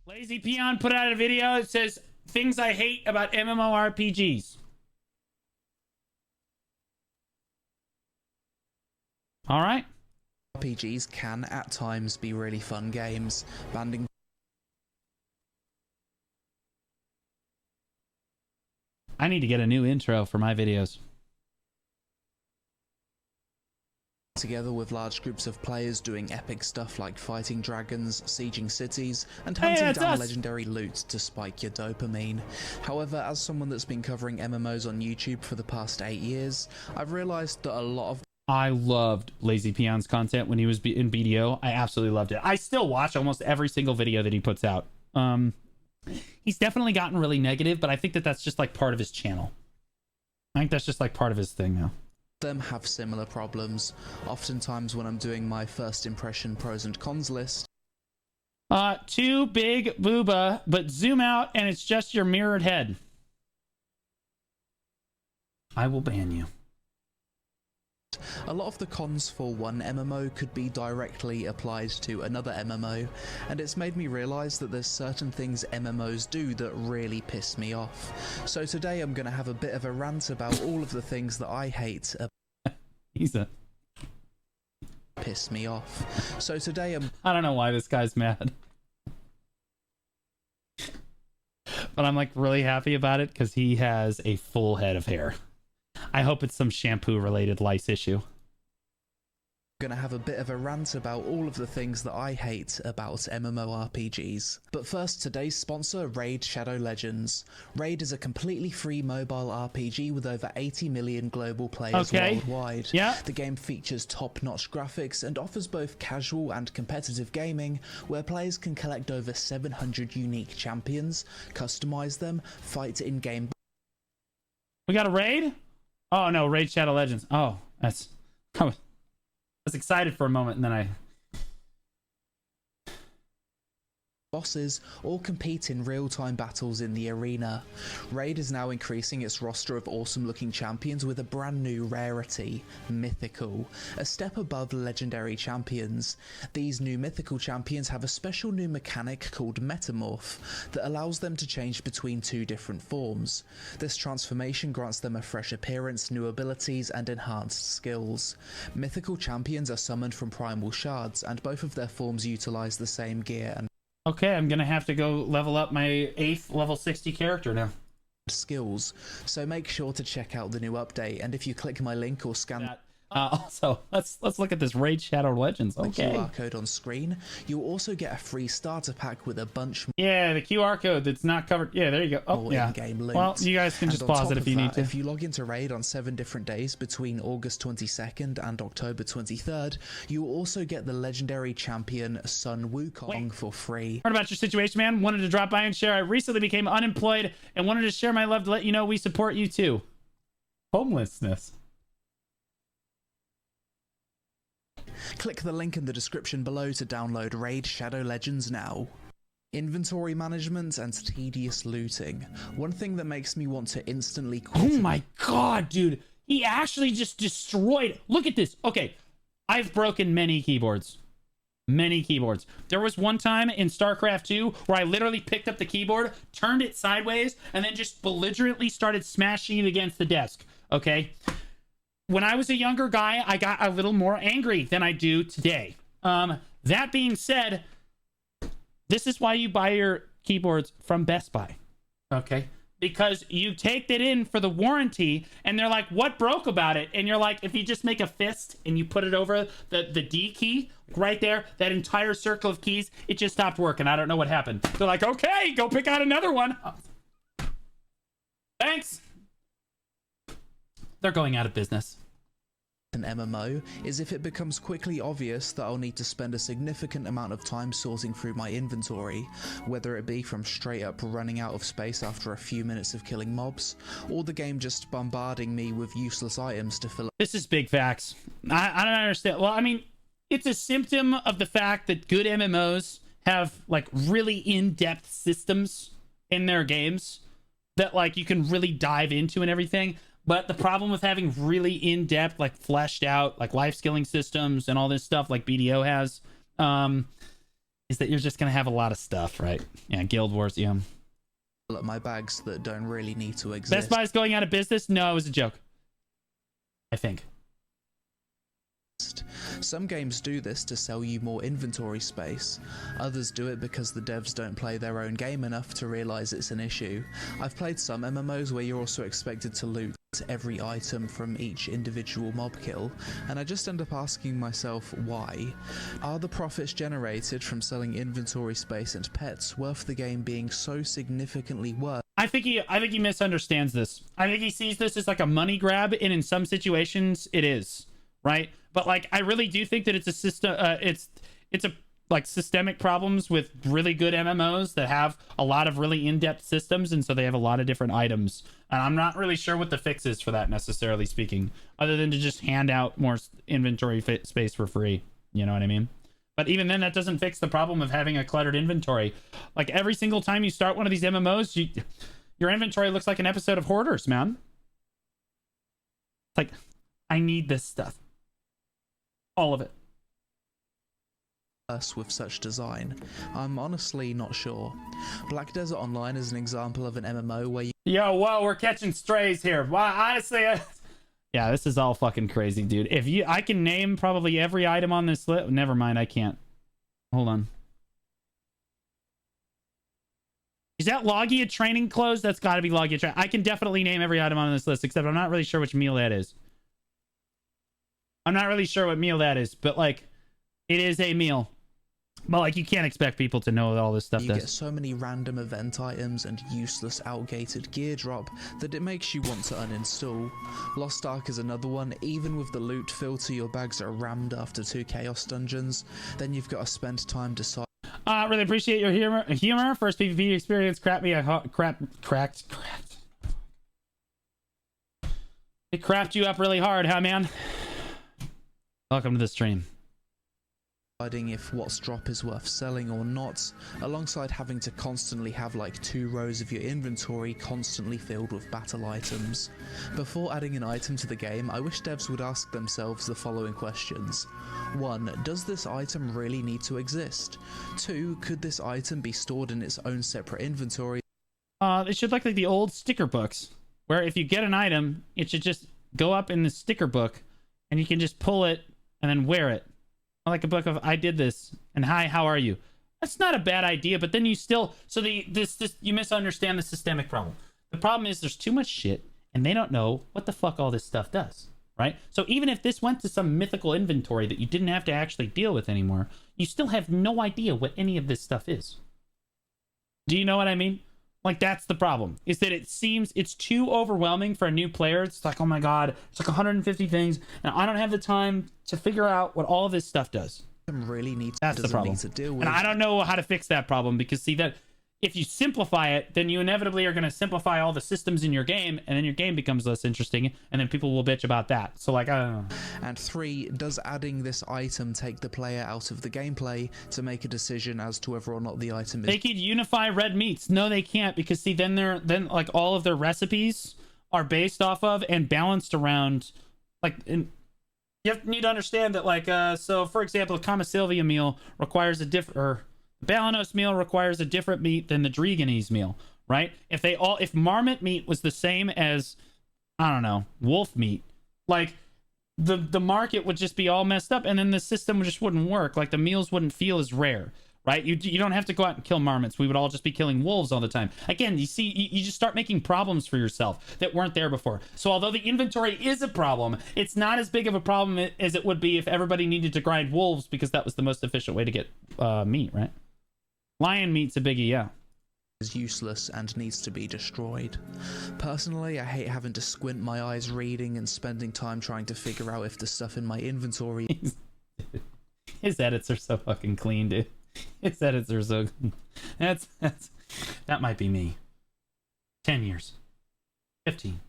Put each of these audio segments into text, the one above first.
Lazy Peon put out a video that says things I hate about MMORPGs. All right. RPGs can at times be really fun games. Banding I need to get a new intro for my videos. together with large groups of players doing epic stuff like fighting dragons, sieging cities, and hunting down legendary loot to spike your dopamine. However, as someone that's been covering MMOs on YouTube for the past 8 years, I've realized that a lot of I loved Lazy Peon's content when he was in BDO. I absolutely loved it. I still watch almost every single video that he puts out. He's definitely gotten really negative, but I think that that's just like part of his channel. I think that's just like part of his thing now. Them have similar problems. Oftentimes when I'm doing my first impression pros and cons list, too big booba, but zoom out and it's just your mirrored head. I will ban you. a lot of the cons for one MMO could be directly applied to another MMO, and it's made me realise that there's certain things MMOs do that really piss me off. So today I'm going to have a bit of a rant about all of the things that I hate piss me off. So today I don't know why this guy's mad. But I'm like really happy about it because he has a full head of hair. I hope it's some shampoo related lice issue. Gonna have a bit of a rant about all of the things that I hate about MMORPGs. But first, today's sponsor, Raid Shadow Legends. Raid is a completely free mobile RPG with over 80 million global players worldwide. Yeah. The game features top-notch graphics and offers both casual and competitive gaming, where players can collect over 700 unique champions, customize them, fight in-game. We got a raid? Oh no, Raid Shadow Legends. Oh, that's... I was excited for a moment and then I... Bosses all compete in real-time battles in the arena. Raid is now increasing its roster of awesome-looking champions with a brand new rarity, Mythical, a step above legendary champions. These new mythical champions have a special new mechanic called Metamorph that allows them to change between two different forms. This transformation grants them a fresh appearance, new abilities, and enhanced skills. Mythical champions are summoned from primal shards, and both of their forms utilize the same gear and okay, I'm gonna have to go level up my 8th level 60 character now. Skills, so make sure to check out the new update, and if you click my link or scan also, let's look at this Raid Shadow Legends. Okay. The QR code on screen. You'll also get a free starter pack with a bunch. Yeah, the QR code that's not covered. Yeah, there you go. Oh, yeah. Well, you guys can just pause it if you need to. If you log into Raid on 7 different days between August 22nd and October 23rd, you will also get the legendary champion Sun Wukong for free. Heard about your situation, man? Wanted to drop by and share. I recently became unemployed and wanted to share my love to let you know we support you too. Homelessness. Click the link in the description below to download Raid Shadow Legends now. Inventory management and tedious looting. One thing that makes me want to instantly quit. Oh my god, dude. He actually just destroyed. Look at this. Okay, I've broken many keyboards. Many keyboards. There was one time in StarCraft 2 where I literally picked up the keyboard, turned it sideways, and then just belligerently started smashing it against the desk. Okay? When I was a younger guy, I got a little more angry than I do today. That being said, this is why you buy your keyboards from Best Buy, okay? Because you take it in for the warranty, and they're like, what broke about it? And you're like, if you just make a fist and you put it over the D key right there, that entire circle of keys, it just stopped working. I don't know what happened. They're like, okay, go pick out another one. Thanks. They're going out of business. An MMO is if it becomes quickly obvious that I'll need to spend a significant amount of time sorting through my inventory, whether it be from straight up running out of space after a few minutes of killing mobs, or the game just bombarding me with useless items to fill up. This is big facts. I don't understand. Well, I mean, it's a symptom of the fact that good MMOs have like really in-depth systems in their games that like you can really dive into and everything. But the problem with having really in-depth, like fleshed out, like life skilling systems and all this stuff like BDO has, is that you're just gonna have a lot of stuff, right? Yeah, Guild Wars, yeah. At my bags that don't really need to exist. Best Buy's going out of business? No, it was a joke. I think. Some games do this to sell you more inventory space. Others do it because the devs don't play their own game enough to realise it's an issue. I've played some MMOs where you're also expected to loot every item from each individual mob kill, and I just end up asking myself why. Are the profits generated from selling inventory space and pets worth the game being so significantly worse? I think he misunderstands this. I think he sees this as like a money grab, and in some situations it is, right? But like, I really do think that it's a system. It's a like systemic problems with really good MMOs that have a lot of really in-depth systems, and so they have a lot of different items. And I'm not really sure what the fix is for that, necessarily speaking, other than to just hand out more inventory space for free. You know what I mean? But even then, that doesn't fix the problem of having a cluttered inventory. Like every single time you start one of these MMOs, your inventory looks like an episode of Hoarders, man. It's like, I need this stuff. All of it. With such design? I'm honestly not sure. Black Desert Online is an example of an MMO where you... Yo, whoa, we're catching strays here. Well, honestly, yeah, this is all fucking crazy, dude. I can name probably every item on this list. Never mind, I can't. Hold on. Is that Logia training clothes? That's got to be Logia training. I can definitely name every item on this list, except I'm not really sure which meal that is. I'm not really sure what meal that is, but like, it is a meal. But like, you can't expect people to know all this stuff does. You get so many random event items and useless outgated gear drop that it makes you want to uninstall. Lost Ark is another one. Even with the loot filter, your bags are rammed after 2 chaos dungeons. Then you've got to spend time deciding. Really appreciate your humor. First PvP experience cracked me. Cracked. It crapped you up really hard, huh, man? Welcome to the stream. Deciding if what's drop is worth selling or not, alongside having to constantly have like 2 rows of your inventory constantly filled with battle items. Before adding an item to the game, I wish devs would ask themselves the following questions. 1. Does this item really need to exist? 2. Could this item be stored in its own separate inventory? It should look like the old sticker books, where if you get an item, it should just go up in the sticker book, and you can just pull it and then wear it. Like a book of I did this and hi, how are you? That's not a bad idea, but then you still you misunderstand the systemic problem. The problem is there's too much shit and they don't know what the fuck all this stuff does, right? So even if this went to some mythical inventory that you didn't have to actually deal with anymore, you still have no idea what any of this stuff is. Do you know what I mean? Like, that's the problem, is that it seems it's too overwhelming for a new player. It's like, oh my God, it's like 150 things, and I don't have the time to figure out what all of this stuff does. Really needs That's the problem. To deal with. And I don't know how to fix that problem, because see, that if you simplify it, then you inevitably are going to simplify all the systems in your game, and then your game becomes less interesting, and then people will bitch about that. So like, I don't know. And 3, does adding this item take the player out of the gameplay to make a decision as to whether or not the item is... They could unify red meats. No, they can't, because see, then like all of their recipes are based off of and balanced around, like, you need to understand that, like, so for example, a Kama Sylvia meal requires a different, Balanos meal requires a different meat than the Dreganese meal, right? If Marmot meat was the same as, I don't know, wolf meat, like the market would just be all messed up, and then the system just wouldn't work. Like the meals wouldn't feel as rare, right? You don't have to go out and kill marmots. We would all just be killing wolves all the time. Again, you see, you just start making problems for yourself that weren't there before. So although the inventory is a problem, it's not as big of a problem as it would be if everybody needed to grind wolves, because that was the most efficient way to get meat, right? Lion meat's a biggie, yeah. Is useless and needs to be destroyed. Personally, I hate having to squint my eyes reading and spending time trying to figure out if the stuff in my inventory... His edits are so fucking clean, dude. His edits are so... That might be me. 10 years. 15.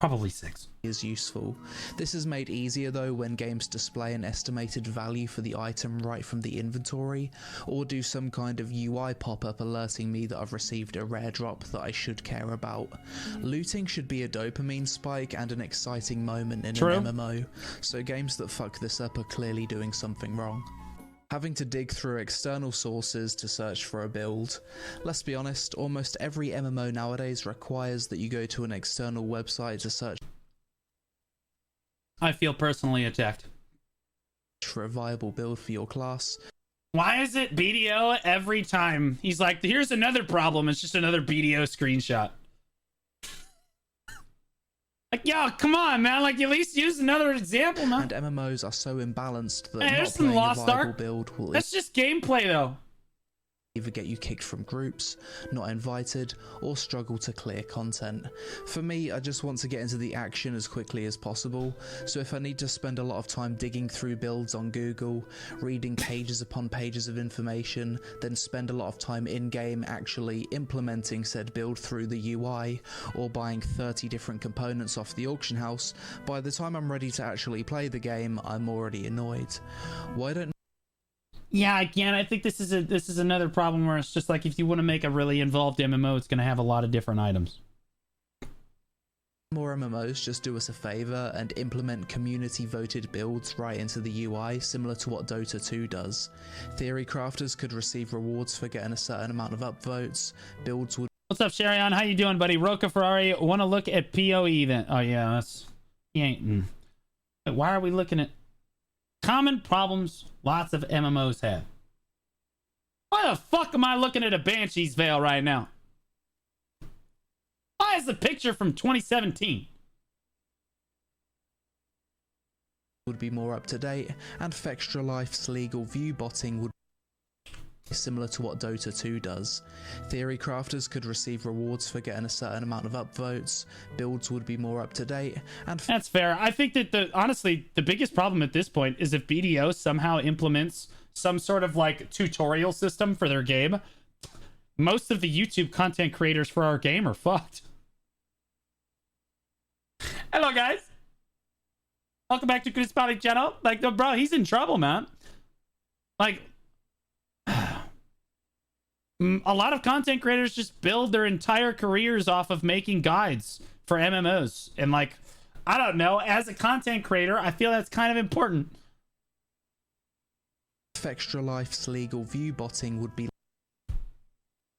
Probably 6. Is useful. This is made easier though when games display an estimated value for the item right from the inventory, or do some kind of UI pop-up alerting me that I've received a rare drop that I should care about. Looting should be a dopamine spike and an exciting moment in True. an MMO, so games that fuck this up are clearly doing something wrong. having to dig through external sources to search for a build. Let's be honest, almost every MMO nowadays requires that you go to an external website to search I feel personally attacked. for a viable build for your class. Why is it BDO every time? He's like, here's another problem. It's just another BDO screenshot. Like, yo, come on, man. Like, at least use another example, man. And MMOs are so imbalanced that Hey, not there's some playing a Lost viable Ark. build will That's just gameplay, though. either get you kicked from groups, not invited, or struggle to clear content. For me, I just want to get into the action as quickly as possible, so if I need to spend a lot of time digging through builds on Google, reading pages upon pages of information, then spend a lot of time in-game actually implementing said build through the UI, or buying 30 different components off the auction house, by the time I'm ready to actually play the game, I'm already annoyed. Why don't Yeah, again, I think this is another problem where it's just like if you want to make a really involved MMO, it's going to have a lot of different items. more MMOs just do us a favor and implement community voted builds right into the UI, similar to what Dota 2 does? Theory crafters could receive rewards for getting a certain amount of upvotes. Builds would What's up, Sharion? How you doing, buddy? Roca Ferrari, want to look at PoE then? Oh, yeah, that's... He ain't... Wait, why are we looking at... Common problems lots of MMOs have. Why the fuck am I looking at a Banshee's Veil right now? Why is the picture from 2017? would be more up to date, and Fextra Life's legal view botting would be similar to what Dota 2 does. Theory crafters could receive rewards for getting a certain amount of upvotes. Builds would be more up to date, and That's fair. I think that honestly, the biggest problem at this point is if BDO somehow implements some sort of like tutorial system for their game, most of the YouTube content creators for our game are fucked. Hello, guys. Welcome back to Chris Pally channel. Like, no, bro, he's in trouble, man. Like, a lot of content creators just build their entire careers off of making guides for MMOs. And like, I don't know, as a content creator, I feel that's kind of important. Fextra Life's legal view botting would be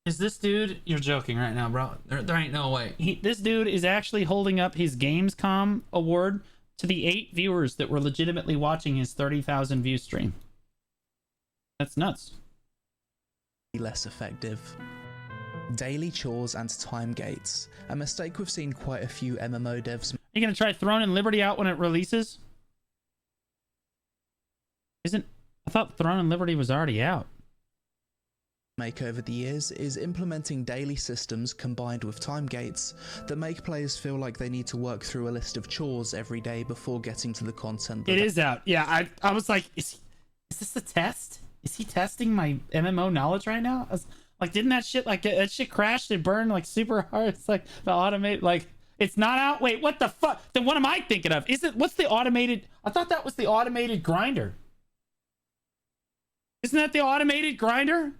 Is this dude... You're joking right now, bro. There ain't no way. This dude is actually holding up his Gamescom award to the 8 viewers that were legitimately watching his 30,000 view stream. That's nuts. less effective. Daily chores and time gates. A mistake we've seen quite a few MMO devs You gonna try Throne and Liberty out when it releases? I thought Throne and Liberty was already out. make over the years is implementing daily systems combined with time gates that make players feel like they need to work through a list of chores every day before getting to the content that It is out. Yeah, I was like, is this a test? Is he testing my MMO knowledge right now? I was like, didn't that shit crashed and burned like super hard? It's like the automated, like, it's not out. Wait, what the fuck? Then what am I thinking of? What's the automated? I thought that was the automated grinder. Isn't that the automated grinder?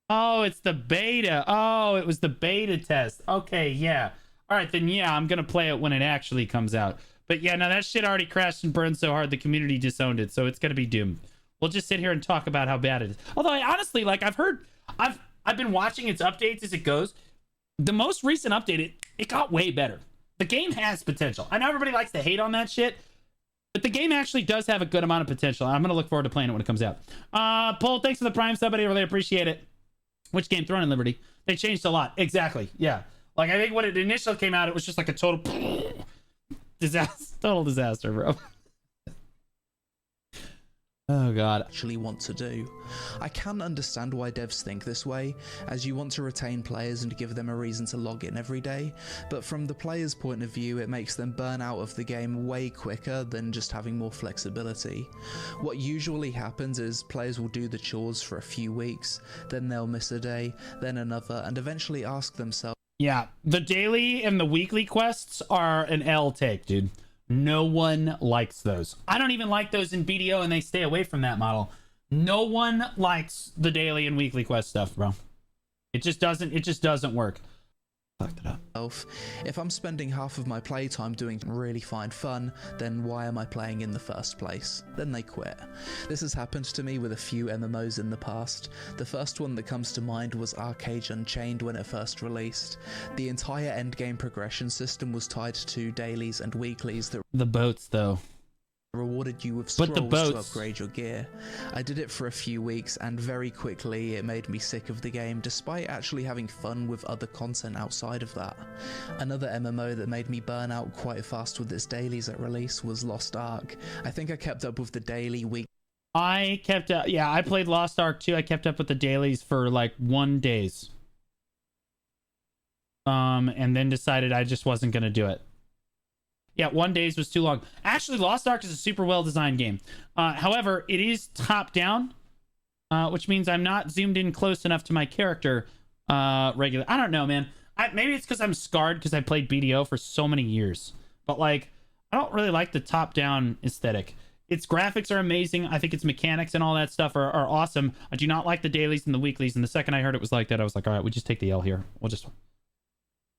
Oh, it's the beta. Oh, it was the beta test. Okay, yeah. All right, then yeah, I'm gonna play it when it actually comes out. But yeah, no, that shit already crashed and burned so hard the community disowned it, so it's gonna be doomed. We'll just sit here and talk about how bad it is. Although I honestly, like, I've been watching its updates as it goes. The most recent update, it got way better. The game has potential. I know everybody likes to hate on that shit, but the game actually does have a good amount of potential. I'm gonna look forward to playing it when it comes out. Paul, thanks for the Prime sub, buddy. I really appreciate it. Which game? Throne and Liberty. They changed a lot. Exactly. Yeah. Like, I think when it initially came out, it was just like a total disaster. Total disaster, bro. Oh, God. actually want to do. I can understand why devs think this way, as you want to retain players and give them a reason to log in every day, but from the player's point of view, it makes them burn out of the game way quicker than just having more flexibility. What usually happens is players will do the chores for a few weeks, then they'll miss a day, then another, and eventually ask themselves, Yeah. The daily and the weekly quests are an L take, dude. No one likes those. I don't even like those in BDO, and they stay away from that model. No one likes the daily and weekly quest stuff, bro. It just doesn't work. Fucked it up. If I'm spending half of my playtime doing really fine fun, then why am I playing in the first place? Then they quit. This has happened to me with a few MMOs in the past. The first one that comes to mind was Arcade Unchained when it first released. The entire endgame progression system was tied to dailies and weeklies that The boats, though. rewarded you with But scrolls the to boats. upgrade your gear. I did it for a few weeks and very quickly it made me sick of the game despite actually having fun with other content outside of that. Another MMO that made me burn out quite fast with its dailies at release was Lost Ark. I think I kept up with the daily week. I kept up. Yeah, I played Lost Ark too. I kept up with the dailies for like 1 day. And then decided I just wasn't gonna do it. Yeah, 1 day was too long. Actually, Lost Ark is a super well-designed game. However, it is top-down, which means I'm not zoomed in close enough to my character regularly. I don't know, man. Maybe it's because I'm scarred because I played BDO for so many years. But, like, I don't really like the top-down aesthetic. Its graphics are amazing. I think its mechanics and all that stuff are awesome. I do not like the dailies and the weeklies. And the second I heard it was like that, I was like, all right, we just take the L here. We'll just...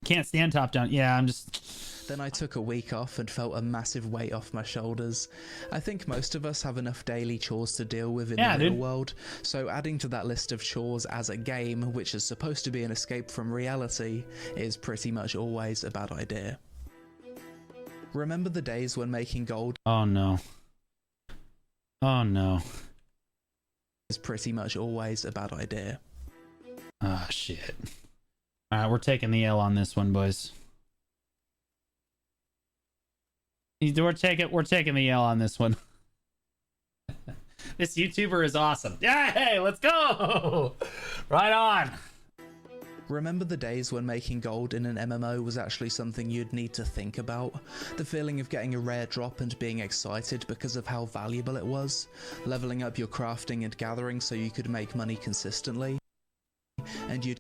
Can't stand top-down. Yeah, I'm just... Then I took a week off and felt a massive weight off my shoulders. I think most of us have enough daily chores to deal with in the real world, so adding to that list of chores as a game, which is supposed to be an escape from reality, is pretty much always a bad idea. Remember the days when making gold Oh no. Oh no. is pretty much always a bad idea. Ah, shit. Alright, we're taking the L on this one, boys. We're taking the L on this one. This YouTuber is awesome. Yeah, hey, let's go! Right on. Remember the days when making gold in an MMO was actually something you'd need to think about? The feeling of getting a rare drop and being excited because of how valuable it was? Leveling up your crafting and gathering so you could make money consistently? And you'd...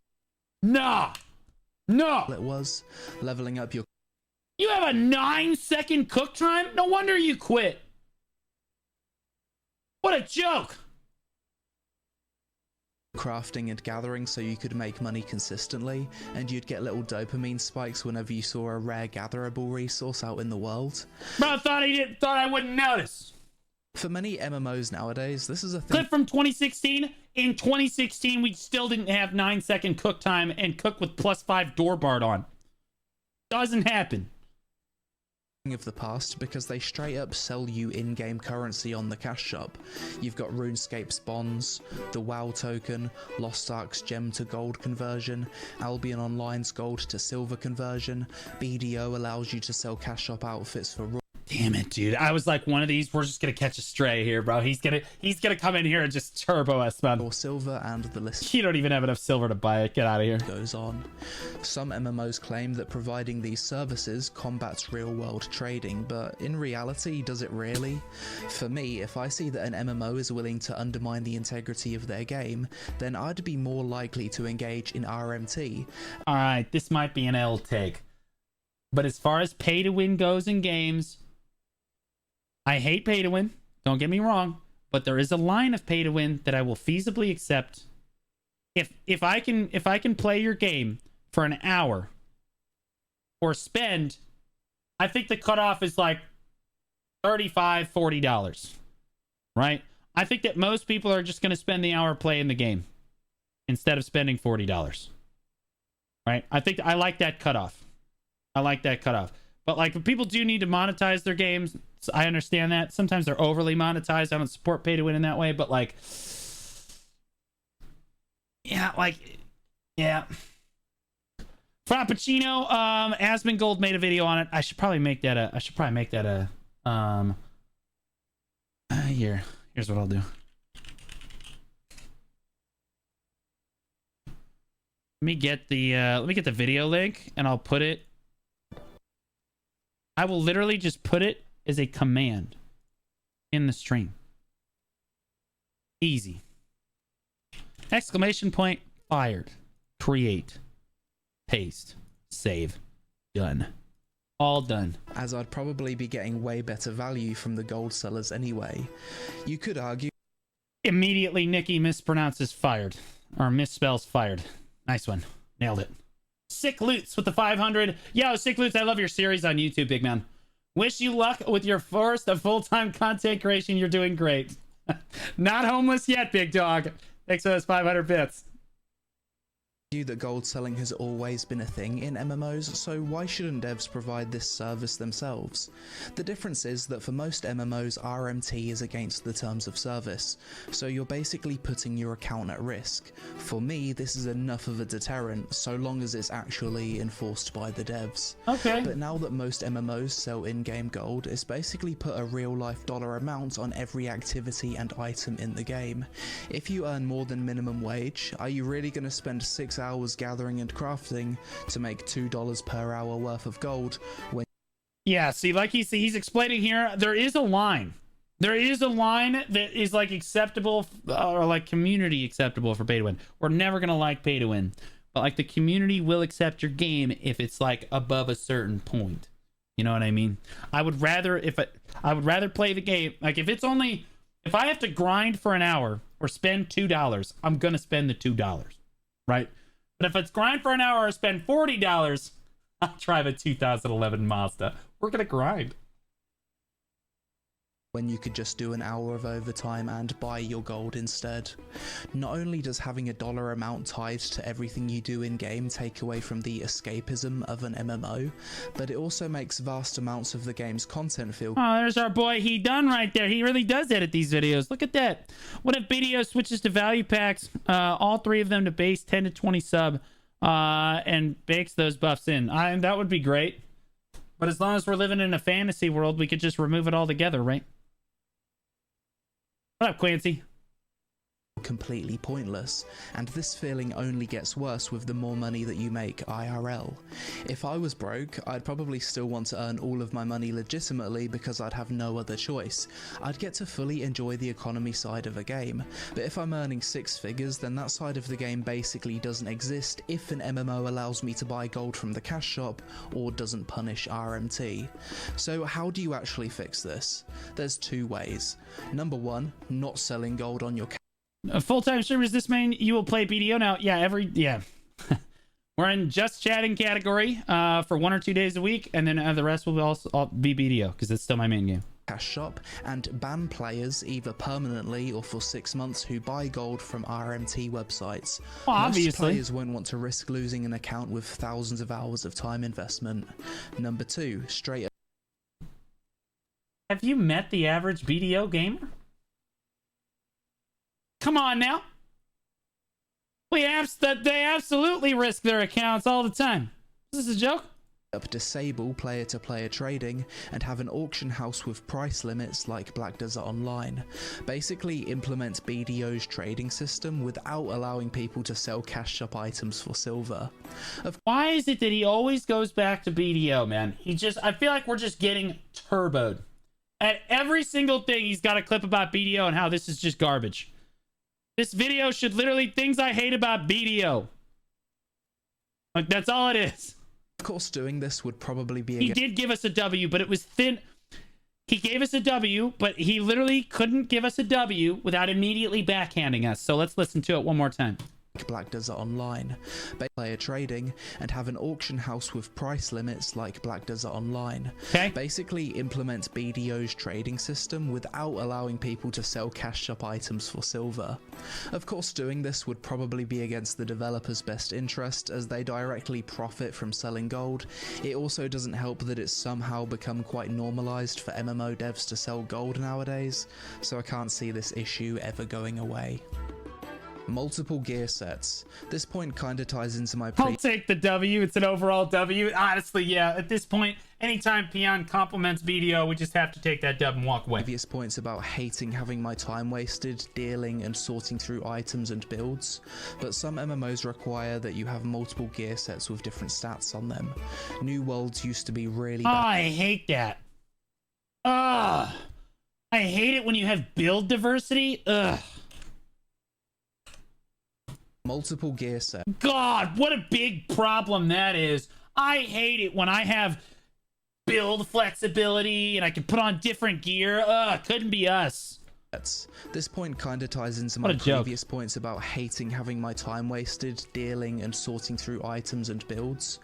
Nah! No! It was leveling up your... You have a 9-second cook time? No wonder you quit. What a joke! crafting and gathering so you could make money consistently, and you'd get little dopamine spikes whenever you saw a rare gatherable resource out in the world. Bro, thought I wouldn't notice. For many MMOs nowadays, this is a thing. Clip from 2016. In 2016, we still didn't have 9-second cook time and cook with +5 door bard on. Doesn't happen. Of the past because they straight up sell you in-game currency on the cash shop. You've got RuneScape's bonds, the WoW token, Lost Ark's gem to gold conversion, Albion Online's gold to silver conversion. BDO allows you to sell cash shop outfits for Damn it, dude. I was like, one of these, we're just gonna catch a stray here, bro. He's gonna come in here and just turbo us, man. or silver, and the list You don't even have enough silver to buy it. Get out of here. goes on. Some MMOs claim that providing these services combats real-world trading, but in reality, does it really? For me, if I see that an MMO is willing to undermine the integrity of their game, then I'd be more likely to engage in RMT. All right, this might be an L take. But as far as pay to win goes in games, I hate pay to win. Don't get me wrong, but there is a line of pay to win that I will feasibly accept. If I can play your game for an hour or spend, I think the cutoff is like $35, $40, right? I think that most people are just going to spend the hour playing the game instead of spending $40, right? I like that cutoff. I like that cutoff. But like, if people do need to monetize their games, I understand that. Sometimes they're overly monetized. I don't support pay to win in that way, but like, yeah, Frappuccino, Asmongold made a video on it. I should probably make that here's what I'll do. Let me get the video link and I'll put it. I will literally just put it as a command in the stream. Easy. Exclamation point, fired. Create. Paste. Save. Done. All done. As I'd probably be getting way better value from the gold sellers anyway. You could argue Immediately, Nikki mispronounces fired. Or misspells fired. Nice one. Nailed it. Sick Loots with the 500. Yo, Sick Loots, I love your series on YouTube, big man. Wish you luck with your first of full-time content creation. You're doing great. Not homeless yet, big dog. Thanks for those 500 bits. That gold selling has always been a thing in MMOs, so why shouldn't devs provide this service themselves? The difference is that for most MMOs, RMT is against the terms of service, so you're basically putting your account at risk. For me, this is enough of a deterrent, so long as it's actually enforced by the devs. Okay. But now that most MMOs sell in-game gold, it's basically put a real-life dollar amount on every activity and item in the game. If you earn more than minimum wage, are you really going to spend 6 hours gathering and crafting to make $2 per hour worth of gold when... Yeah, see, like he's explaining here, there is a line. There is a line that is like acceptable or like community acceptable for pay to win. We're never gonna like pay to win, but like the community will accept your game if it's like above a certain point. You know what I mean? I would rather play the game like if I have to grind for an hour or spend $2, I'm gonna spend the $2, right? But if it's grind for an hour or spend $40, I'll drive a 2011 Mazda. We're gonna grind. When you could just do an hour of overtime and buy your gold instead. Not only does having a dollar amount tied to everything you do in-game take away from the escapism of an MMO, but it also makes vast amounts of the game's content feel... Oh, there's our boy He Done right there. He really does edit these videos. Look at that. What if BDO switches to value packs, all three of them to base 10 to 20 sub, and bakes those buffs in? That would be great. But as long as we're living in a fantasy world, we could just remove it all together, right? What up, Clancy? Completely pointless, and this feeling only gets worse with the more money that you make IRL. If I was broke, I'd probably still want to earn all of my money legitimately because I'd have no other choice. I'd get to fully enjoy the economy side of a game, but if I'm earning 6 figures, then that side of the game basically doesn't exist if an MMO allows me to buy gold from the cash shop or doesn't punish RMT. So how do you actually fix this? There's 2 ways. Number 1, not selling gold on your Full-time streamers this main, you will play BDO now. Yeah, we're in just chatting category for 1 or 2 days a week, and then the rest will all be BDO because it's still my main game. Cash shop, and ban players either permanently or for 6 months who buy gold from RMT websites. Well, Most obviously. players won't want to risk losing an account with thousands of hours of time investment. Number 2, straight... Have you met the average BDO gamer? Come on now. They absolutely risk their accounts all the time. Is this a joke? Disable player-to-player trading and have an auction house with price limits like Black Desert Online. Basically implement BDO's trading system without allowing people to sell cash shop items for silver. Why is it that he always goes back to BDO, man? I feel like we're just getting turboed. At every single thing, he's got a clip about BDO and how this is just garbage. This video should literally things I hate about BDO. Like, that's all it is. Of course, doing this would probably be... He did give us a W, but it was thin. He gave us a W, but he literally couldn't give us a W without immediately backhanding us. So let's listen to it one more time. Black Desert Online, player trading, and have an auction house with price limits like Black Desert Online. Okay. Basically implement BDO's trading system without allowing people to sell cash shop items for silver. Of course, doing this would probably be against the developer's best interest as they directly profit from selling gold. It also doesn't help that it's somehow become quite normalized for MMO devs to sell gold nowadays, so I can't see this issue ever going away. Multiple gear sets. This point kinda ties into my I'll take the W. It's an overall W. Honestly, yeah. At this point, anytime Peon compliments BDO, we just have to take that dub and walk away. Previous points about hating having my time wasted dealing and sorting through items and builds, but some MMOs require that you have multiple gear sets with different stats on them. New Worlds used to be really bad. I hate that. Ugh. I hate it when you have build diversity. Ugh. Multiple gear sets. God, what a big problem that is. I hate it when I have build flexibility and I can put on different gear. Ugh, couldn't be us. This point kinda ties into What my a joke. previous points about hating having my time wasted dealing and sorting through items and builds.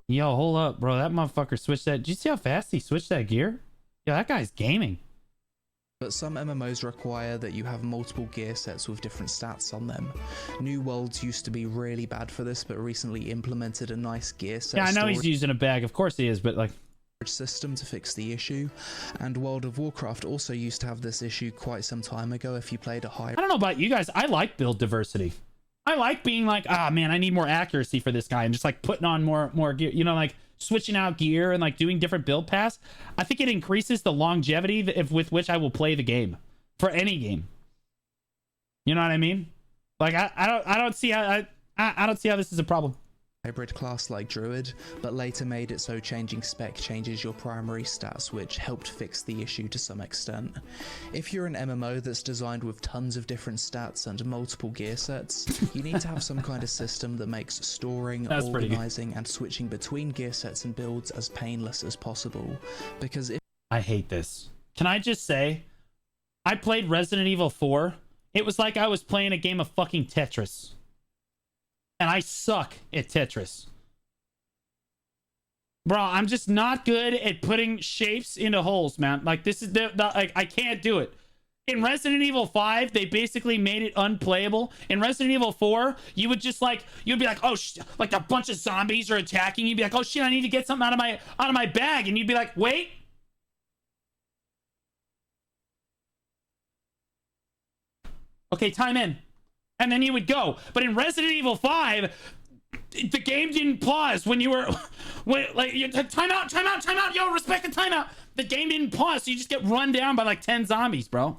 Yo, hold up, bro. That motherfucker switched that. Did you see how fast he switched that gear? Yeah, that guy's gaming. But some MMOs require that you have multiple gear sets with different stats on them. New Worlds used to be really bad for this, but recently implemented a nice gear set Yeah, I know he's using a bag. Of course he is, but like... system to fix the issue, and World of Warcraft also used to have this issue quite some time ago if you played a high... I don't know about you guys. I like build diversity. I like being like, ah, man, I need more accuracy for this guy, and just like putting on more gear, you know, like switching out gear and like doing different build paths. I think it increases the longevity with which I will play the game for any game. You know what I mean? Like I don't see how I don't see how this is a problem. Hybrid class like Druid, but later made it so changing spec changes your primary stats, which helped fix the issue to some extent. If you're an MMO that's designed with tons of different stats and multiple gear sets, you need to have some kind of system that makes storing, organizing, and switching between gear sets and builds as painless as possible. Because if... I hate this. Can I just say, I played Resident Evil 4. It was like I was playing a game of fucking Tetris. And I suck at Tetris. Bro, I'm just not good at putting shapes into holes, man. Like, this is like, I can't do it. In Resident Evil 5, they basically made it unplayable. In Resident Evil 4, you would just like, you'd be like, oh, like a bunch of zombies are attacking. You'd be like, oh shit, I need to get something out of my bag. And you'd be like, wait. Okay, time in. And then you would go. But in Resident Evil 5, the game didn't pause when you were... time out. Yo, respect the timeout. The game didn't pause, so you just get run down by like 10 zombies, bro.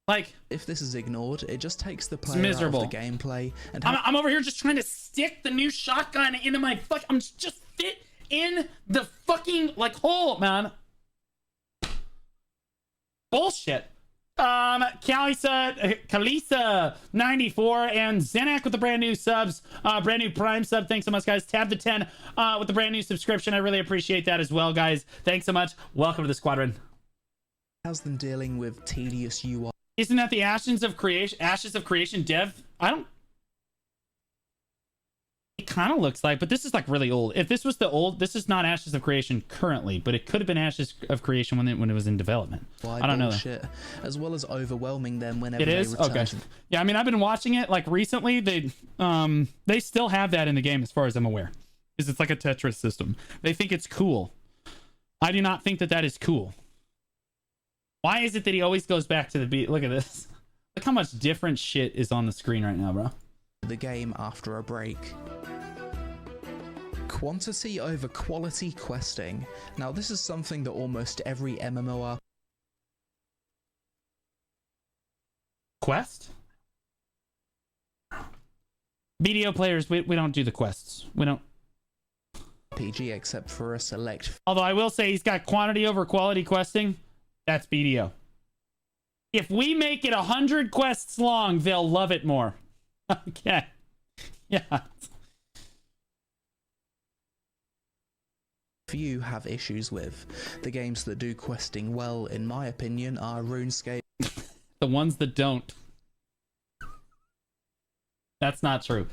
Like... If this is ignored, it just takes the player out of the gameplay. And I'm over here just trying to stick the new shotgun into my fuck... I'm just fit in the fucking, like, hole, man. Bullshit. Kalisa 94 and Zenak with the brand new subs, brand new Prime sub. Thanks so much, guys. Tab the 10 with the brand new subscription. I really appreciate that as well, guys. Thanks so much. Welcome to the squadron. How's them dealing with tedious UI? Isn't that the Ashes of Creation dev? I don't... It kind of looks like, but this is like really old. If this was the old, this is not Ashes of Creation currently, but it could have been Ashes of Creation when it was in development. I don't know. As well as overwhelming them whenever it is. Okay. Yeah, I mean, I've been watching it like recently. They still have that in the game, as far as I'm aware, because it's like a Tetris system. They think it's cool. I do not think that is cool. Why is it that he always goes back to the beat? Look at this. Look how much different shit is on the screen right now, bro. The game after a break. Quantity over quality questing. Now this is something that almost every MMORPG quest? BDO players, we don't do the quests. We don't. PG except for a select. Although I will say he's got quantity over quality questing. That's BDO. If we make it 100 quests long, they'll love it more. Okay. Yeah. Few have issues with. The games that do questing well, in my opinion, are RuneScape. The ones that don't. That's not true.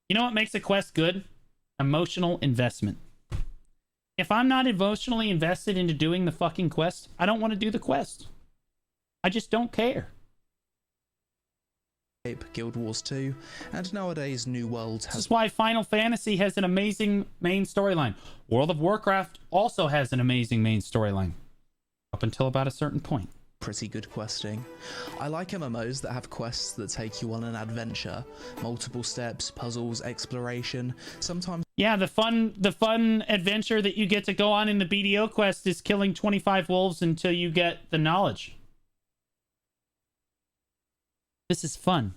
You know what makes a quest good? Emotional investment. If I'm not emotionally invested into doing the fucking quest, I don't want to do the quest. I just don't care. Guild Wars 2, and nowadays New World has... This is why Final Fantasy has an amazing main storyline. World of Warcraft also has an amazing main storyline. Up until about a certain point. Pretty good questing. I like MMOs that have quests that take you on an adventure. Multiple steps, puzzles, exploration. Sometimes... Yeah, the fun adventure that you get to go on in the BDO quest is killing 25 wolves until you get the knowledge. This is fun.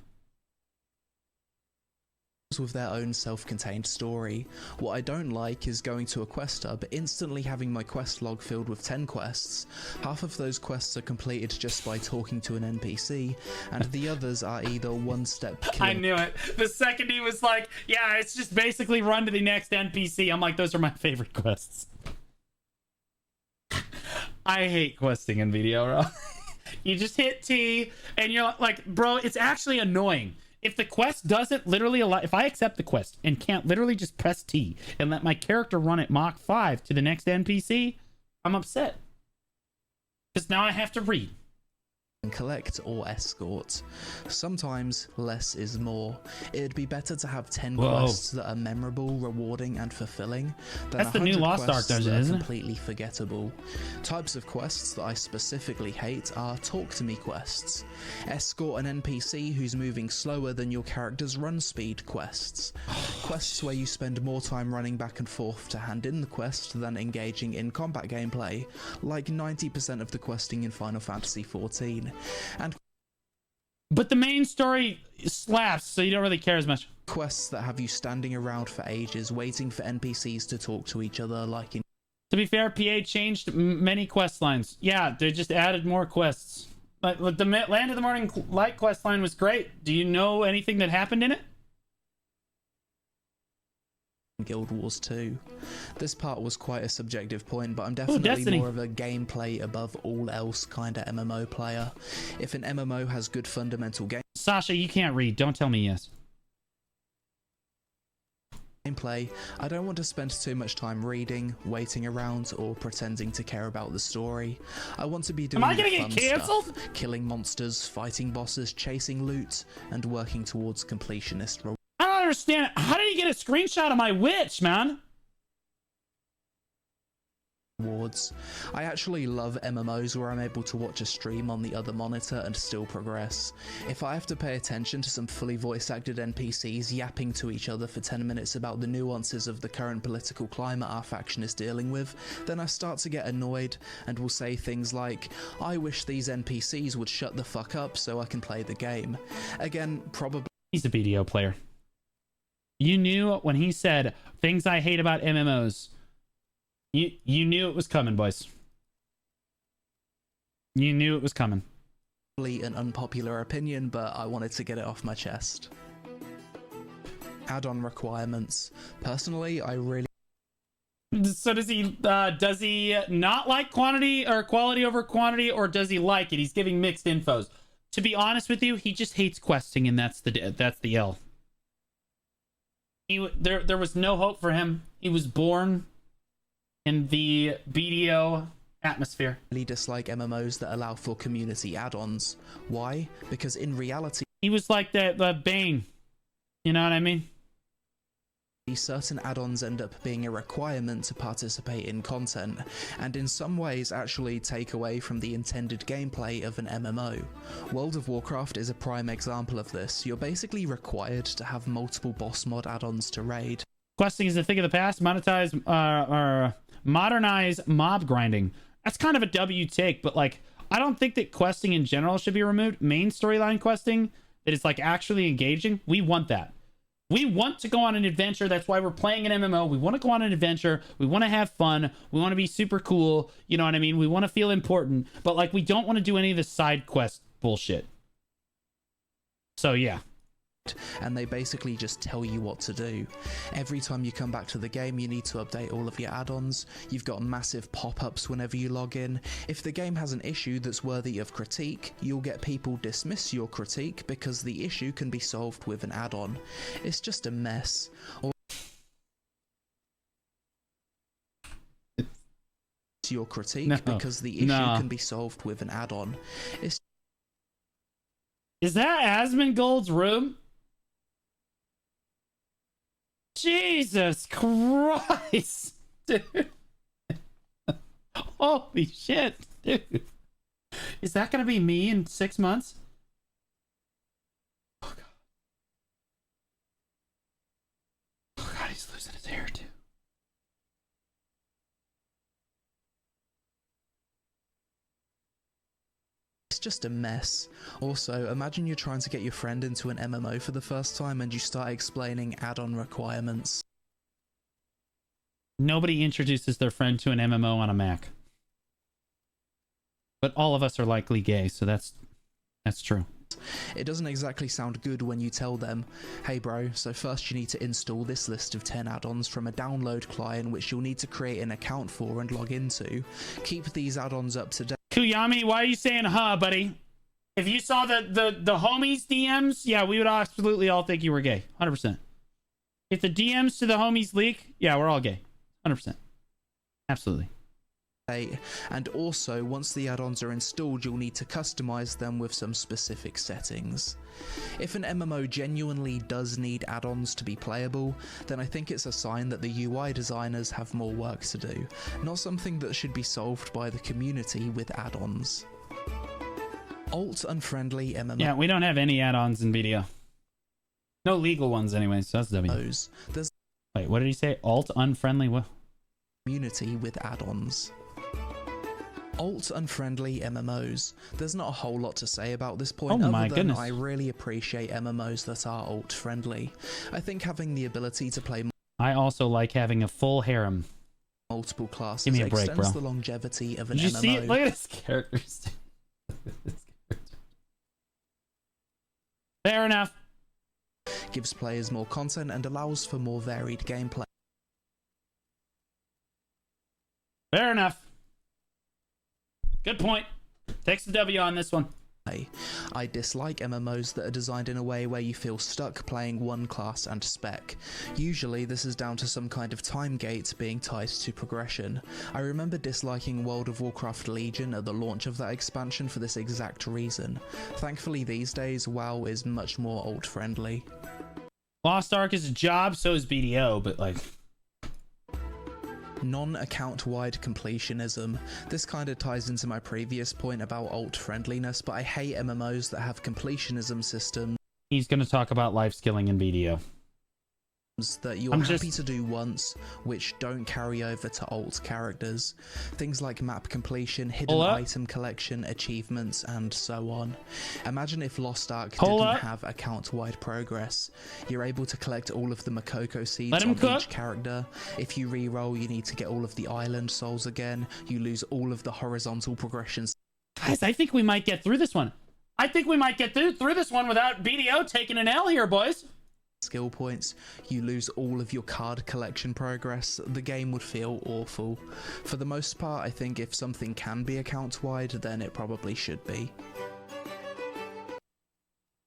With their own self-contained story. What I don't like is going to a quest hub, instantly having my quest log filled with 10 quests. Half of those quests are completed just by talking to an NPC, and the others are either one-step killing. I knew it. The second he was like, yeah, it's just basically run to the next NPC. I'm like, those are my favorite quests. I hate questing in video, bro. You just hit T and you're like, bro, it's actually annoying. If the quest doesn't literally allow, if I accept the quest and can't literally just press T and let my character run at Mach 5 to the next NPC, I'm upset. Because now I have to read. Collect or escort. Sometimes less is more. It'd be better to have 10 Whoa. quests that are memorable, rewarding, and fulfilling than That's the new 100 Lost Ark quests dungeon, that are isn't it? completely forgettable. Types of quests that I specifically hate are talk to me quests, escort an NPC who's moving slower than your character's run speed quests, quests where you spend more time running back and forth to hand in the quest than engaging in combat gameplay, like 90% of the questing in Final Fantasy XIV. And But the main story slaps, so you don't really care as much. quests that have you standing around for ages waiting for NPCs to talk to each other, like in To be fair, PA changed many quest lines. Yeah, they just added more quests. But the Land of the Morning Light quest line was great. Do you know anything that happened in it? Guild Wars 2. This part was quite a subjective point, but I'm definitely Destiny. more of a gameplay above all else kind of MMO player. If an MMO has good fundamental Sasha, you can't read. Don't tell me yes. gameplay, I don't want to spend too much time reading, waiting around, or pretending to care about the story. I want to be doing Am I the gonna fun get canceled? stuff, killing monsters, fighting bosses, chasing loot, and working towards completionist I don't understand. How did he get a screenshot of my witch, man? rewards. I actually love MMOs where I'm able to watch a stream on the other monitor and still progress. If I have to pay attention to some fully voice-acted NPCs yapping to each other for 10 minutes about the nuances of the current political climate our faction is dealing with, then I start to get annoyed and will say things like, I wish these NPCs would shut the fuck up so I can play the game. Again, probably He's a BDO player. You knew when he said things I hate about MMOs. You knew it was coming, boys. You knew it was coming. an unpopular opinion, but I wanted to get it off my chest. Add-on requirements. Personally, I really So does he not like quantity or quality over quantity, or does he like it? He's giving mixed infos. To be honest with you, he just hates questing, and that's the L. There was no hope for him. He was born in the BDO atmosphere. dislike MMOs that allow for community add-ons. Why? Because in reality, He was like the Bane. You know what I mean? certain add-ons end up being a requirement to participate in content, and in some ways actually take away from the intended gameplay of an MMO. World of Warcraft is a prime example of this. You're basically required to have multiple boss mod add-ons to raid. Questing is a thing of the past. Modernize mob grinding. That's kind of a W take, but like, I don't think that questing in general should be removed. Main storyline questing that is like actually engaging, we want that. We want to go on an adventure. That's why we're playing an MMO. We want to go on an adventure. We want to have fun. We want to be super cool. You know what I mean? We want to feel important, but like, we don't want to do any of the side quest bullshit. So yeah. And they basically just tell you what to do. Every time you come back to the game, you need to update all of your add-ons. You've got massive pop-ups whenever you log in. If the game has an issue that's worthy of critique, you'll get people dismiss your critique because the issue can be solved with an add-on. It's just a mess. Or your critique because the issue can be solved with an add-on. Is that Asmongold's room? Jesus Christ, dude. Holy shit, dude. Is that gonna be me in 6 months? Oh god. Oh god, he's losing his hair too. Just a mess. Also, imagine you're trying to get your friend into an MMO for the first time and you start explaining add-on requirements. Nobody introduces their friend to an MMO on a Mac. But all of us are likely gay, so that's true. It doesn't exactly sound good when you tell them, hey bro, so first you need to install this list of 10 add-ons from a download client which you'll need to create an account for and log into. Keep these add-ons up to date. Kuyami, why are you saying huh, buddy? If you saw the homies DMs, yeah, we would absolutely all think you were gay. 100%. If the DMs to the homies leak, yeah, we're all gay. 100%. Absolutely. And also, once the add-ons are installed, you'll need to customize them with some specific settings. If an MMO genuinely does need add-ons to be playable, then I think it's a sign that the UI designers have more work to do, not something that should be solved by the community with add-ons. Alt-unfriendly MMOs. Yeah, we don't have any add-ons in video. No legal ones anyway, so that's W. There's Wait, what did he say? Alt-unfriendly? What? Community with add-ons. Alt-unfriendly MMOs. There's not a whole lot to say about this point, other than I really appreciate MMOs that are alt-friendly. I think having the ability to play I also like having a full harem. Multiple classes Give me a break, extends bro. the longevity of an Did you MMO. see it? Look at his characters. Fair enough. Gives players more content and allows for more varied gameplay. Fair enough. Good point. Takes the W on this one. I dislike MMOs that are designed in a way where you feel stuck playing one class and spec. Usually this is down to some kind of time gate being tied to progression. I remember disliking World of Warcraft Legion at the launch of that expansion for this exact reason. Thankfully these days WoW is much more alt-friendly. Lost Ark is a job, so is BDO, but like... Non-account-wide completionism. This kind of ties into my previous point about alt-friendliness, but I hate MMOs that have completionism systems. He's going to talk about life skilling in BDO. That you're happy to do once, which don't carry over to alt characters. Things like map completion, hidden item collection, achievements, and so on. Imagine if Lost Ark didn't have account-wide progress. You're able to collect all of the Makoko seeds on each character. If you re-roll, you need to get all of the island souls again. You lose all of the horizontal progressions. Guys, I think we might get through this one. I think we might get through this one without BDO taking an L here, boys. Skill points, you lose all of your card collection progress. The game would feel awful. For the most part, I think if something can be account-wide, then it probably should be.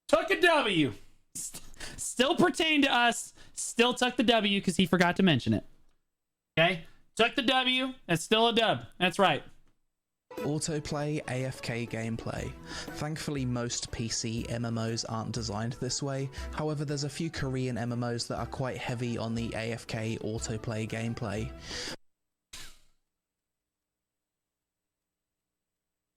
Took a W. Still pertain to us. Still took the W because he forgot to mention it. Okay? Took the W. That's still a dub. That's right. Autoplay AFK gameplay. Thankfully most PC MMOs aren't designed this way, however there's a few Korean MMOs that are quite heavy on the AFK autoplay gameplay.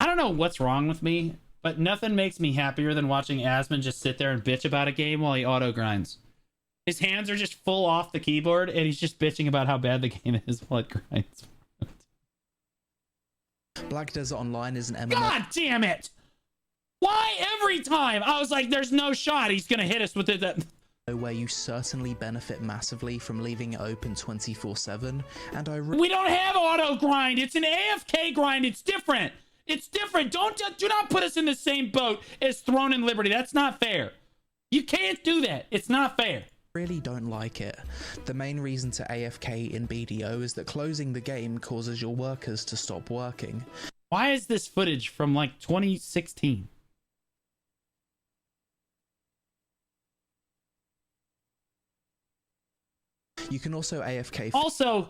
I don't know what's wrong with me, but nothing makes me happier than watching Asmon just sit there and bitch about a game while he auto grinds. His hands are just full off the keyboard and he's just bitching about how bad the game is while it grinds. Black Desert Online is an MMO. God damn it! Why every time? I was like, there's no shot he's gonna hit us with it. Where you certainly benefit massively from leaving it open 24/7, and we don't have auto grind. It's an AFK grind. It's different. It's different. Do not put us in the same boat as Throne and Liberty. That's not fair. You can't do that. It's not fair. Really don't like it. The main reason to AFK in BDO is that closing the game causes your workers to stop working. Why is this footage from like 2016? You can also AFK. Also,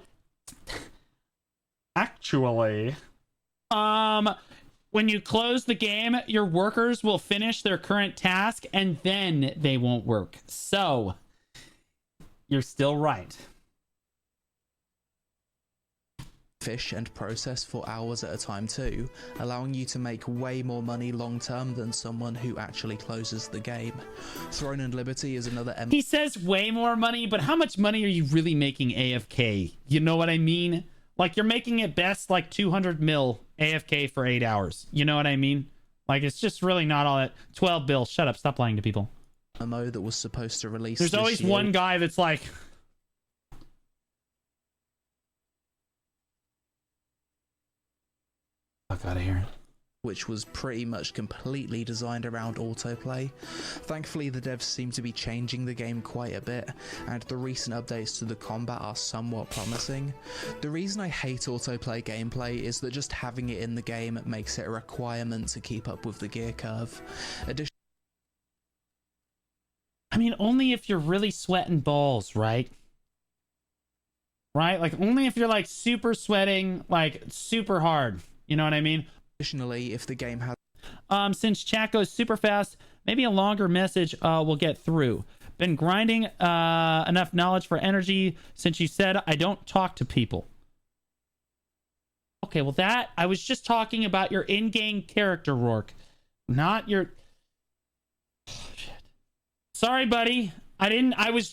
actually, when you close the game, your workers will finish their current task and then they won't work. So, you're still right. Fish and process for hours at a time too, allowing you to make way more money long term than someone who actually closes the game. Throne and Liberty is another He says way more money, but how much money are you really making AFK? You know what I mean? Like, you're making it best like 200 mil AFK for 8 hours. You know what I mean? Like, it's just really not all that. 12 bill. Shut up. Stop lying to people. MMO that was supposed to release. There's always one guy that's like, fuck out of here. which was pretty much completely designed around autoplay. Thankfully, the devs seem to be changing the game quite a bit, and the recent updates to the combat are somewhat promising. The reason I hate autoplay gameplay is that just having it in the game makes it a requirement to keep up with the gear curve. I mean, only if you're really sweating balls, right? Right? Like, only if you're, like, super sweating, like, super hard. You know what I mean? Additionally, if the game has since chat goes super fast, maybe a longer message will get through. Been grinding enough knowledge for energy since you said I don't talk to people. Okay, well that, I was just talking about your in-game character, Rourke. Not your... Oh, shit. Sorry, buddy. I was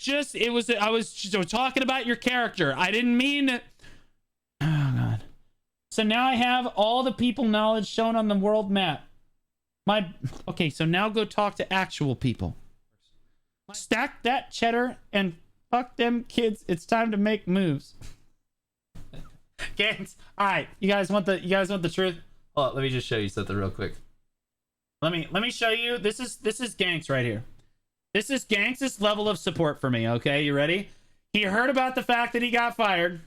talking about your character. I didn't mean it. Oh, God. So now I have all the people knowledge shown on the world map. Okay, so now go talk to actual people. Stack that cheddar and fuck them kids. It's time to make moves. Gangs. All right, you guys want the truth? Oh, let me just show you something real quick. Let me show you. This is Ganks right here. This is Ganks' level of support for me. Okay, you ready? He heard about the fact that he got fired.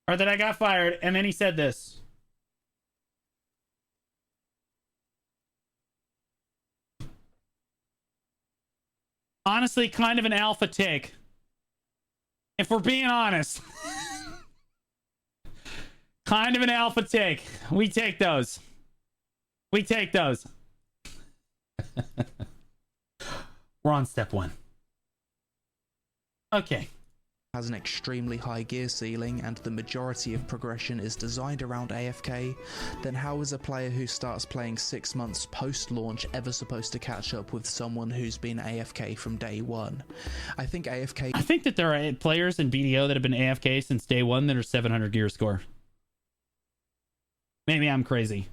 Or that I got fired, and then he said this. Honestly, kind of an alpha take. If we're being honest. Kind of an alpha take. We take those. We take those. We're on step 1. Okay. Has an extremely high gear ceiling and the majority of progression is designed around AFK, then how is a player who starts playing 6 months post-launch ever supposed to catch up with someone who's been AFK from day one? I think that there are players in BDO that have been AFK since day one that are 700 gear score. Maybe I'm crazy.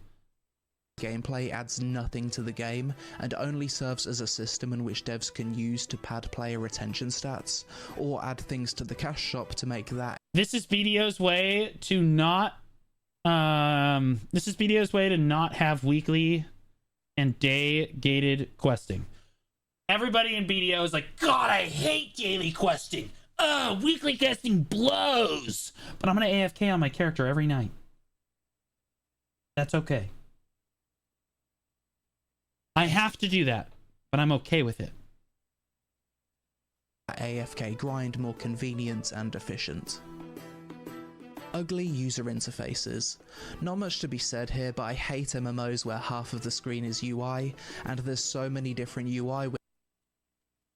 Gameplay adds nothing to the game and only serves as a system in which devs can use to pad player retention stats or add things to the cash shop to make that. This is BDO's way to not have weekly and day gated questing. Everybody in BDO is like, God, I hate daily questing. Weekly questing blows. But I'm gonna AFK on my character every night. That's okay. I have to do that, but I'm okay with it. AFK grind more convenient and efficient. Ugly user interfaces. Not much to be said here, but I hate MMOs where half of the screen is UI, and there's so many different UI.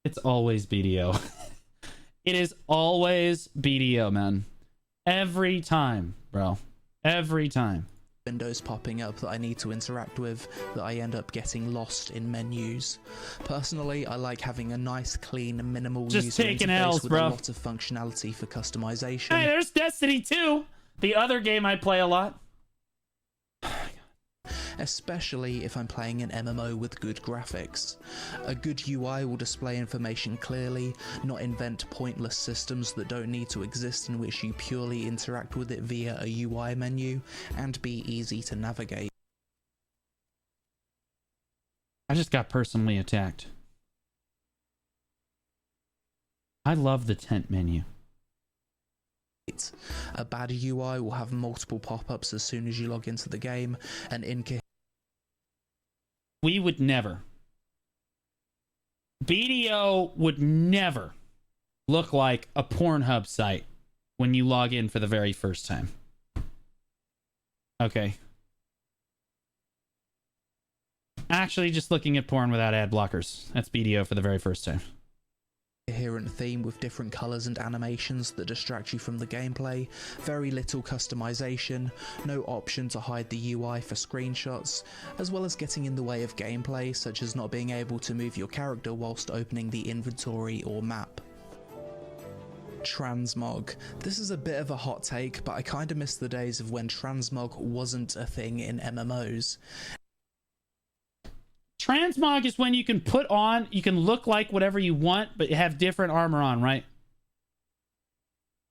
It's always BDO. It is always BDO, man. Every time, bro. Every time. Windows popping up that I need to interact with that I end up getting lost in menus. Personally, I like having a nice, clean, minimal user interface with a lot of functionality for customization. Hey, there's Destiny 2, the other game I play a lot. Especially if I'm playing an MMO with good graphics. A good UI will display information clearly, not invent pointless systems that don't need to exist in which you purely interact with it via a UI menu, and be easy to navigate. I just got personally attacked. I love the tent menu. A bad UI will have multiple pop-ups as soon as you log into the game, and we would never. BDO would never look like a Pornhub site when you log in for the very first time. Okay. Actually, just looking at porn without ad blockers. That's BDO for the very first time. Coherent theme with different colors and animations that distract you from the gameplay, very little customization, no option to hide the UI for screenshots, as well as getting in the way of gameplay such as not being able to move your character whilst opening the inventory or map. Transmog. This is a bit of a hot take, but I kinda miss the days of when Transmog wasn't a thing in MMOs. Transmog is when you can put on, you can look like whatever you want, but you have different armor on, right?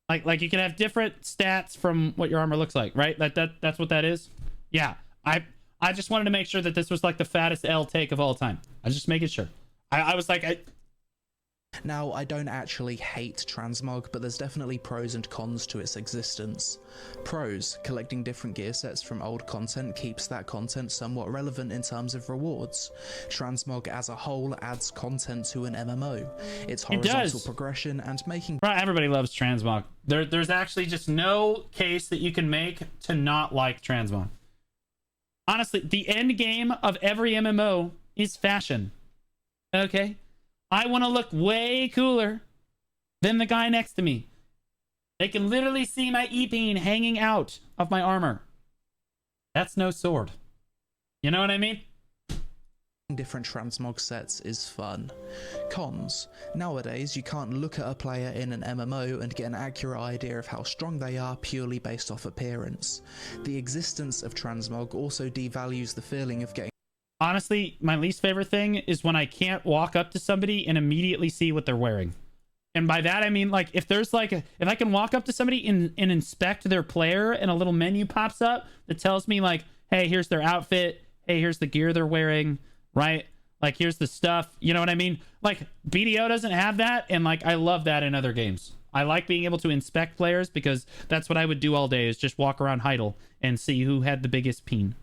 Like you can have different stats from what your armor looks like, right? That's what that is. Yeah. I just wanted to make sure that this was like the fattest L take of all time. I was just making sure. I was like, Now, I don't actually hate Transmog, but there's definitely pros and cons to its existence. Pros: collecting different gear sets from old content keeps that content somewhat relevant in terms of rewards. Transmog as a whole adds content to an MMO. Its horizontal progression and making... Right, everybody loves Transmog. There's actually just no case that you can make to not like Transmog. Honestly, the end game of every MMO is fashion. Okay? I want to look way cooler than the guy next to me. They can literally see my E-beam hanging out of my armor. That's no sword. You know what I mean? Different Transmog sets is fun. Cons: nowadays you can't look at a player in an MMO and get an accurate idea of how strong they are purely based off appearance. The existence of Transmog also devalues the feeling of getting... Honestly, my least favorite thing is when I can't walk up to somebody and immediately see what they're wearing. And by that I mean, like, if there's like if I can walk up to somebody and inspect their player and a little menu pops up that tells me like, hey, here's their outfit, hey, here's the gear they're wearing, right? Like, here's the stuff, you know what I mean? Like, BDO doesn't have that, and like, I love that in other games. I like being able to inspect players because that's what I would do all day, is just walk around Heidel and see who had the biggest peen.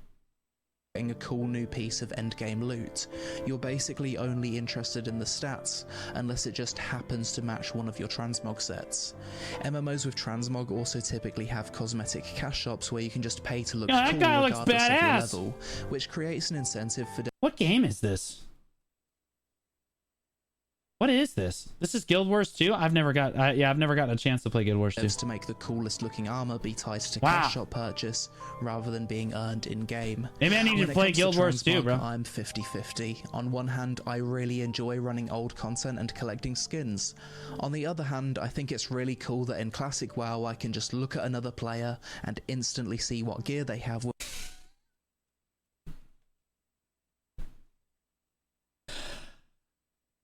A cool new piece of endgame loot. You're basically only interested in the stats, unless it just happens to match one of your Transmog sets. MMOs with Transmog also typically have cosmetic cash shops where you can just pay to look cool that guy looks regardless of your badass. level, which creates an incentive for... What game is this? What is this? This is Guild Wars 2? I've never gotten a chance to play Guild Wars 2. To make the coolest looking armor be tied to Wow. cash shop purchase rather than being earned in game. Maybe I need to play Guild Wars 2, bro. I'm 50-50. On one hand, I really enjoy running old content and collecting skins. On the other hand, I think it's really cool that in classic WoW I can just look at another player and instantly see what gear they have.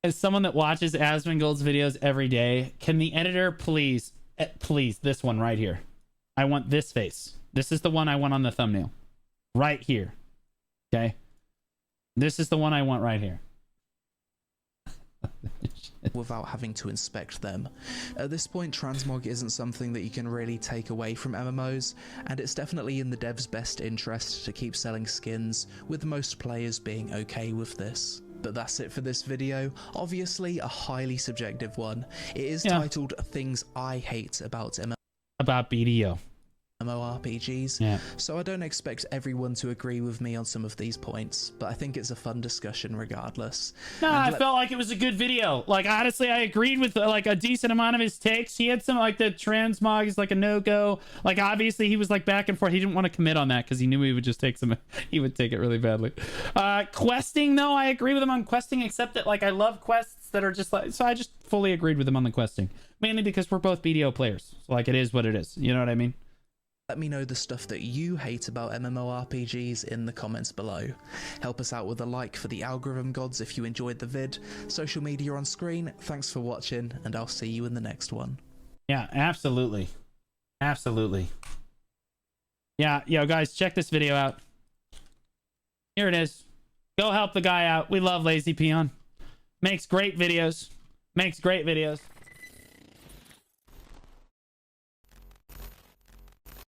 As someone that watches Asmongold's videos every day, can the editor please, this one right here. I want this face. This is the one I want on the thumbnail. Right here. Okay? This is the one I want right here. Without having to inspect them. At this point, Transmog isn't something that you can really take away from MMOs, and it's definitely in the devs' best interest to keep selling skins, with most players being okay with this. But that's it for this video. Obviously a highly subjective one. It is titled Things I Hate About BDO. MMORPGs, so I don't expect everyone to agree with me on some of these points, but I think it's a fun discussion regardless. No, I felt like it was a good video. Like, honestly, I agreed with like a decent amount of his takes. He had some like the Transmog is like a no-go. Like, obviously he was like back and forth. He didn't want to commit on that because he knew he would just take he would take it really badly. Questing though, I agree with him on questing, except that like I love quests that are just like, so I just fully agreed with him on the questing. Mainly because we're both BDO players. So like, it is what it is. You know what I mean? Let me know the stuff that you hate about MMORPGs in the comments below. Help us out with a like for the algorithm gods if you enjoyed the vid. Social media on screen. Thanks for watching, and I'll see you in the next one. Yeah, absolutely. Absolutely. Yeah, yo, guys, check this video out. Here it is. Go help the guy out. We love Lazy Peon. Makes great videos. Makes great videos.